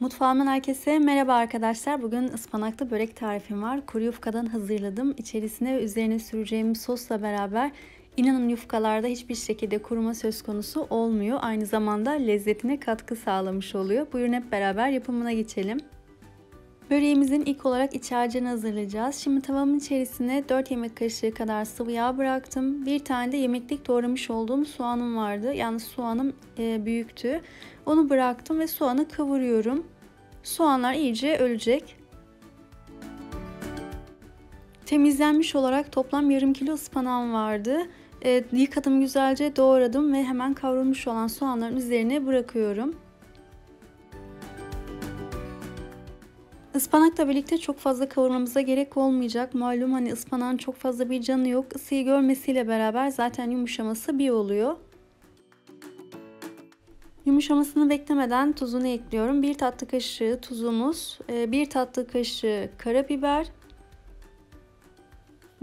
Mutfağımdan herkese merhaba arkadaşlar. Bugün ıspanaklı börek tarifim var. Kuru yufkadan hazırladım. İçerisine ve üzerine süreceğim sosla beraber inanın yufkalarda hiçbir şekilde kuruma söz konusu olmuyor. Aynı zamanda lezzetine katkı sağlamış oluyor. Buyurun hep beraber yapımına geçelim. Böreğimizin ilk olarak iç harcını hazırlayacağız. Şimdi tavamın içerisine 4 yemek kaşığı kadar sıvı yağ bıraktım. Bir tane de yemeklik doğramış olduğum soğanım vardı. Yalnız soğanım büyüktü. Onu bıraktım ve soğanı kavuruyorum. Soğanlar iyice ölecek. Temizlenmiş olarak toplam yarım kilo ıspanağım vardı. Yıkadım, güzelce doğradım ve hemen kavrulmuş olan soğanların üzerine bırakıyorum. Ispanakla birlikte çok fazla kavurmamıza gerek olmayacak. Malum hani ıspanağın çok fazla bir canı yok. Isıyı görmesiyle beraber zaten yumuşaması bir oluyor. Yumuşamasını beklemeden tuzunu ekliyorum. 1 tatlı kaşığı tuzumuz, 1 tatlı kaşığı karabiber,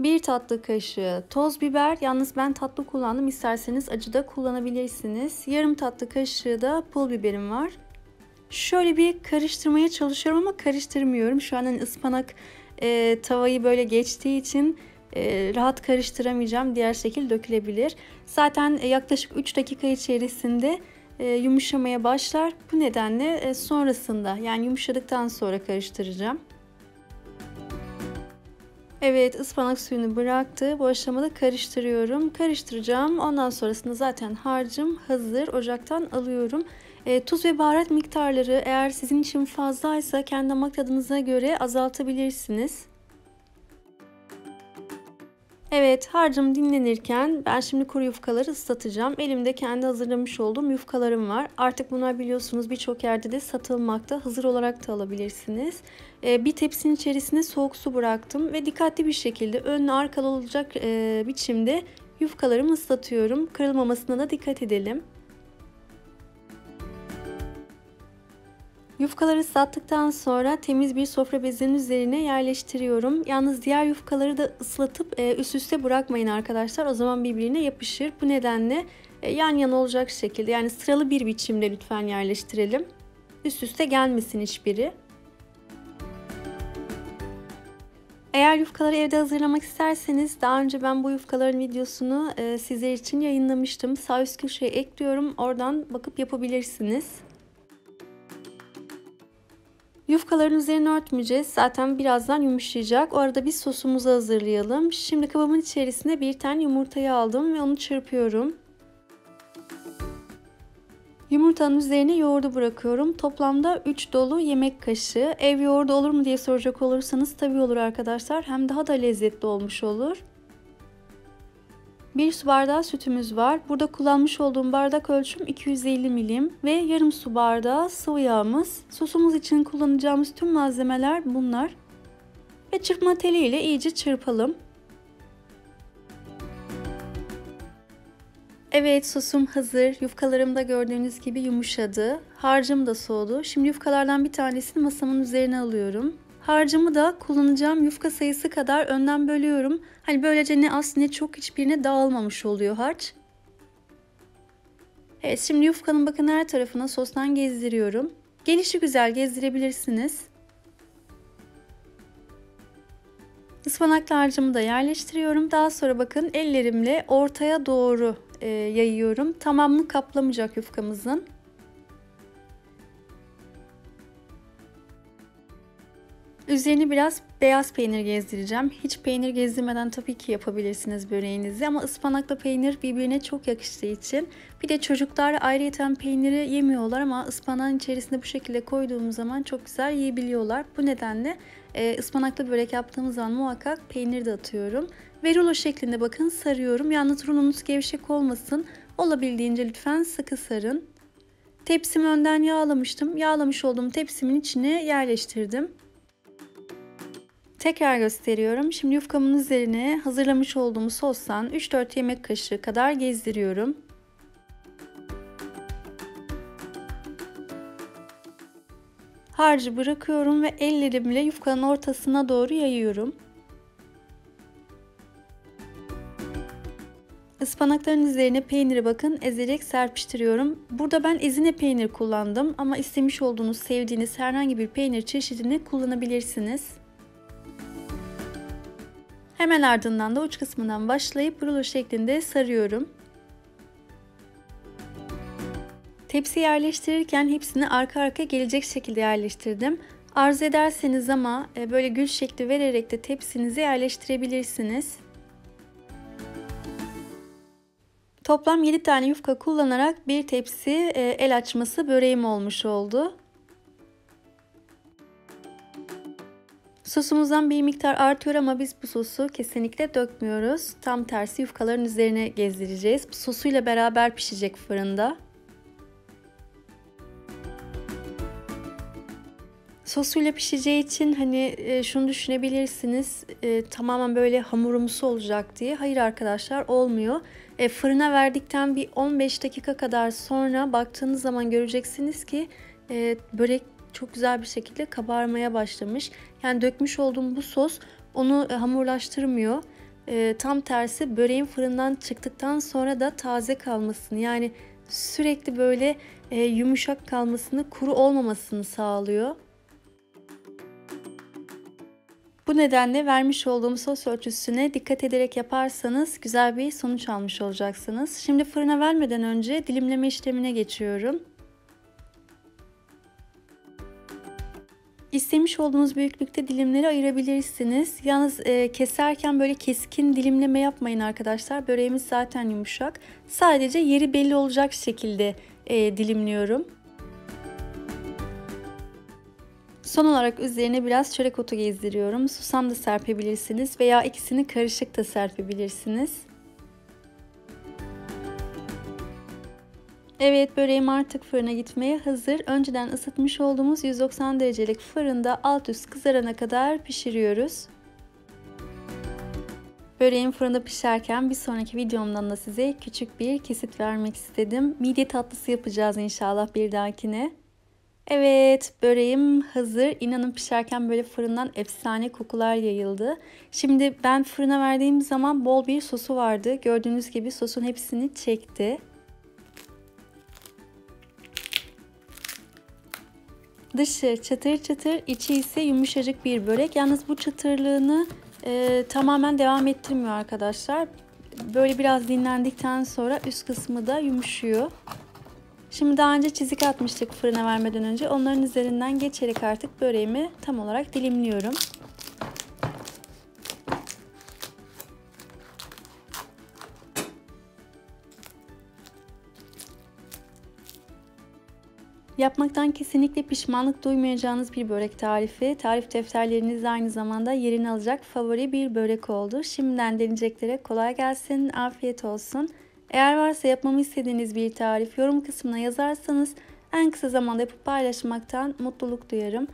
1 tatlı kaşığı toz biber. Yalnız ben tatlı kullandım. İsterseniz acı da kullanabilirsiniz. Yarım tatlı kaşığı da pul biberim var. Şöyle bir karıştırmaya çalışıyorum ama karıştırmıyorum. Şu an hani ıspanak tavayı böyle geçtiği için rahat karıştıramayacağım. Diğer şekil dökülebilir. Zaten yaklaşık 3 dakika içerisinde yumuşamaya başlar. Bu nedenle sonrasında, yani yumuşadıktan sonra karıştıracağım. Evet, ıspanak suyunu bıraktı. Bu aşamada karıştırıyorum. Karıştıracağım. Ondan sonrasında zaten harcım hazır. Ocaktan alıyorum. Tuz ve baharat miktarları eğer sizin için fazlaysa kendi damak tadınıza göre azaltabilirsiniz. Evet, harcım dinlenirken ben şimdi kuru yufkaları ıslatacağım. Elimde kendi hazırlamış olduğum yufkalarım var. Artık bunlar biliyorsunuz birçok yerde de satılmakta. Hazır olarak da alabilirsiniz. Bir tepsinin içerisine soğuk su bıraktım ve dikkatli bir şekilde önlü arkalı olacak biçimde yufkalarımı ıslatıyorum. Kırılmamasına da dikkat edelim. Yufkaları ıslattıktan sonra temiz bir sofra bezinin üzerine yerleştiriyorum. Yalnız diğer yufkaları da ıslatıp üst üste bırakmayın arkadaşlar. O zaman birbirine yapışır. Bu nedenle yan yana olacak şekilde, yani sıralı bir biçimde lütfen yerleştirelim. Üst üste gelmesin hiçbiri. Eğer yufkaları evde hazırlamak isterseniz daha önce ben bu yufkaların videosunu sizler için yayınlamıştım. Sağ üst köşeye ekliyorum. Oradan bakıp yapabilirsiniz. Yufkaların üzerine örtmeyeceğiz. Zaten birazdan yumuşayacak. O arada biz sosumuzu hazırlayalım. Şimdi kabımın içerisine bir tane yumurtayı aldım ve onu çırpıyorum. Yumurtanın üzerine yoğurdu bırakıyorum. Toplamda 3 dolu yemek kaşığı. Ev yoğurdu olur mu diye soracak olursanız tabii olur arkadaşlar. Hem daha da lezzetli olmuş olur. 1 su bardağı sütümüz var. Burada kullanmış olduğum bardak ölçüm 250 milim ve yarım su bardağı sıvı yağımız. Sosumuz için kullanacağımız tüm malzemeler bunlar. Ve çırpma teliyle iyice çırpalım. Evet, sosum hazır. Yufkalarım da gördüğünüz gibi yumuşadı. Harcım da soğudu. Şimdi yufkalardan bir tanesini masamın üzerine alıyorum. Harcımı da kullanacağım yufka sayısı kadar önden bölüyorum. Hani böylece ne az ne çok hiçbirine dağılmamış oluyor harç. Evet, şimdi yufkanın bakın her tarafına sostan gezdiriyorum. Gelişigüzel gezdirebilirsiniz. Ispanaklı harcımı da yerleştiriyorum. Daha sonra bakın ellerimle ortaya doğru yayıyorum. Tamamını kaplamayacak yufkamızın. Üzerine biraz beyaz peynir gezdireceğim. Hiç peynir gezdirmeden tabii ki yapabilirsiniz böreğinizi ama ıspanakla peynir birbirine çok yakıştığı için. Bir de çocuklar ayrıyeten peyniri yemiyorlar ama ıspanağın içerisinde bu şekilde koyduğumuz zaman çok güzel yiyebiliyorlar. Bu nedenle ıspanaklı börek yaptığımız zaman muhakkak peynir de atıyorum. Ve rulo şeklinde bakın sarıyorum. Yalnız rulonuz gevşek olmasın. Olabildiğince lütfen sıkı sarın. Tepsimi önden yağlamıştım. Yağlamış olduğum tepsimin içine yerleştirdim. Tekrar gösteriyorum. Şimdi yufkamın üzerine hazırlamış olduğum sostan 3-4 yemek kaşığı kadar gezdiriyorum. Harcı bırakıyorum ve ellerimle yufkanın ortasına doğru yayıyorum. Ispanakların üzerine peyniri bakın ezerek serpiştiriyorum. Burada ben ezine peynir kullandım ama istemiş olduğunuz, sevdiğiniz herhangi bir peynir çeşidini kullanabilirsiniz. Hemen ardından da uç kısmından başlayıp rulo şeklinde sarıyorum. Tepsi yerleştirirken hepsini arka arkaya gelecek şekilde yerleştirdim. Arzu ederseniz ama böyle gül şekli vererek de tepsinizi yerleştirebilirsiniz. Toplam 7 tane yufka kullanarak bir tepsi el açması böreğim olmuş oldu. Sosumuzdan bir miktar artıyor ama biz bu sosu kesinlikle dökmüyoruz. Tam tersi yufkaların üzerine gezdireceğiz. Sosuyla beraber pişecek fırında. Sosuyla pişeceği için hani şunu düşünebilirsiniz, tamamen böyle hamurumsu olacak diye. Hayır arkadaşlar, olmuyor. Fırına verdikten bir 15 dakika kadar sonra baktığınız zaman göreceksiniz ki börek çok güzel bir şekilde kabarmaya başlamış. Yani dökmüş olduğum bu sos onu hamurlaştırmıyor. Tam tersi böreğin fırından çıktıktan sonra da taze kalmasını, yani sürekli böyle yumuşak kalmasını, kuru olmamasını sağlıyor. Bu nedenle vermiş olduğum sos ölçüsüne dikkat ederek yaparsanız güzel bir sonuç almış olacaksınız. Şimdi fırına vermeden önce dilimleme işlemine geçiyorum. İstemiş olduğunuz büyüklükte dilimleri ayırabilirsiniz. Yalnız keserken böyle keskin dilimleme yapmayın arkadaşlar. Böreğimiz zaten yumuşak. Sadece yeri belli olacak şekilde dilimliyorum. Son olarak üzerine biraz çörek otu gezdiriyorum. Susam da serpebilirsiniz veya ikisini karışık da serpebilirsiniz. Evet, böreğim artık fırına gitmeye hazır. Önceden ısıtmış olduğumuz 190 derecelik fırında alt üst kızarana kadar pişiriyoruz. Böreğim fırında pişerken bir sonraki videomdan da size küçük bir kesit vermek istedim. Midye tatlısı yapacağız inşallah bir dahakine. Evet, böreğim hazır. İnanın pişerken böyle fırından efsane kokular yayıldı. Şimdi ben fırına verdiğim zaman bol bir sosu vardı. Gördüğünüz gibi sosun hepsini çekti. Dışı çıtır çıtır, içi ise yumuşacık bir börek. Yalnız bu çıtırlığını tamamen devam ettirmiyor arkadaşlar. Böyle biraz dinlendikten sonra üst kısmı da yumuşuyor. Şimdi daha önce çizik atmıştık fırına vermeden önce. Onların üzerinden geçerek artık böreğimi tam olarak dilimliyorum. Yapmaktan kesinlikle pişmanlık duymayacağınız bir börek tarifi. Tarif defterlerinizde aynı zamanda yerini alacak favori bir börek oldu. Şimdiden deneyeceklere kolay gelsin, afiyet olsun. Eğer varsa yapmamı istediğiniz bir tarif yorum kısmına yazarsanız en kısa zamanda yapıp paylaşmaktan mutluluk duyarım.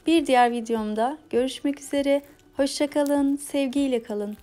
Bir diğer videomda görüşmek üzere. Hoşça kalın, sevgiyle kalın.